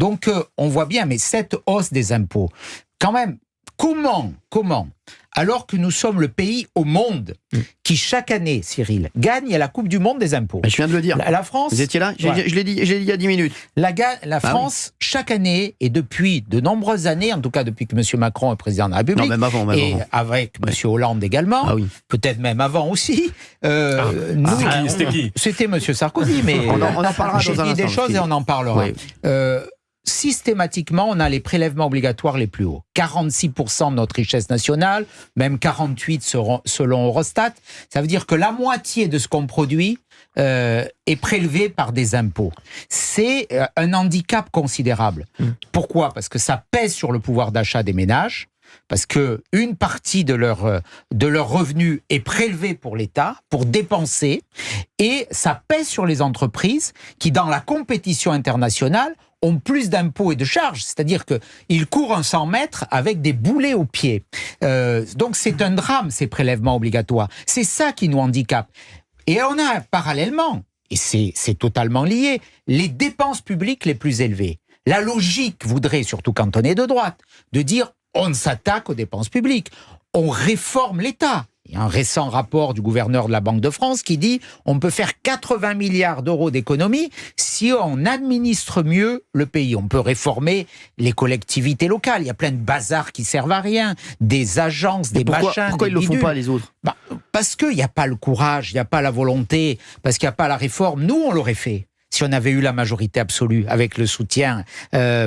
Donc, on voit bien, mais cette hausse des impôts, quand même, comment, alors que nous sommes le pays au monde qui, chaque année, Cyril, gagne à la Coupe du Monde des impôts. Mais je viens de le dire. La France... Vous étiez là ? Je l'ai dit il y a 10 minutes. La France, chaque année, et depuis de nombreuses années, en tout cas depuis que M. Macron est président de la République, non, même avant, et avec M. Hollande également, peut-être même avant aussi, C'était qui ? C'était M. Sarkozy, mais on en parlera j'ai dit des choses et on en parlera. Systématiquement, on a les prélèvements obligatoires les plus hauts. 46% de notre richesse nationale, même 48% selon Eurostat. Ça veut dire que la moitié de ce qu'on produit est prélevé par des impôts. C'est un handicap considérable. Pourquoi ? Parce que ça pèse sur le pouvoir d'achat des ménages. Parce qu'une partie de leur revenu est prélevée pour l'État, pour dépenser, et ça pèse sur les entreprises qui, dans la compétition internationale, ont plus d'impôts et de charges, c'est-à-dire qu'ils courent un 100 mètres avec des boulets aux pieds. Donc c'est un drame, ces prélèvements obligatoires. C'est ça qui nous handicape. Et on a parallèlement, et c'est totalement lié, les dépenses publiques les plus élevées. La logique voudrait, surtout quand on est de droite, de dire on s'attaque aux dépenses publiques, on réforme l'État. Il y a un récent rapport du gouverneur de la Banque de France qui dit on peut faire 80 milliards d'euros d'économies si on administre mieux le pays. On peut réformer les collectivités locales. Il y a plein de bazars qui servent à rien, des agences, des machins. Pourquoi ils ne le font pas, les autres ? Parce qu'il n'y a pas le courage, il n'y a pas la volonté, parce qu'il n'y a pas la réforme. Nous, on l'aurait fait si on avait eu la majorité absolue, avec le soutien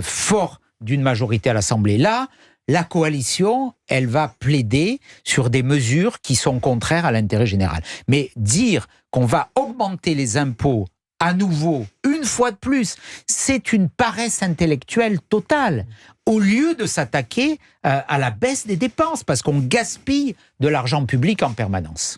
fort d'une majorité à l'Assemblée. Là, la coalition, elle va plaider sur des mesures qui sont contraires à l'intérêt général. Mais dire qu'on va augmenter les impôts à nouveau, une fois de plus, c'est une paresse intellectuelle totale. Au lieu de s'attaquer à la baisse des dépenses, parce qu'on gaspille de l'argent public en permanence.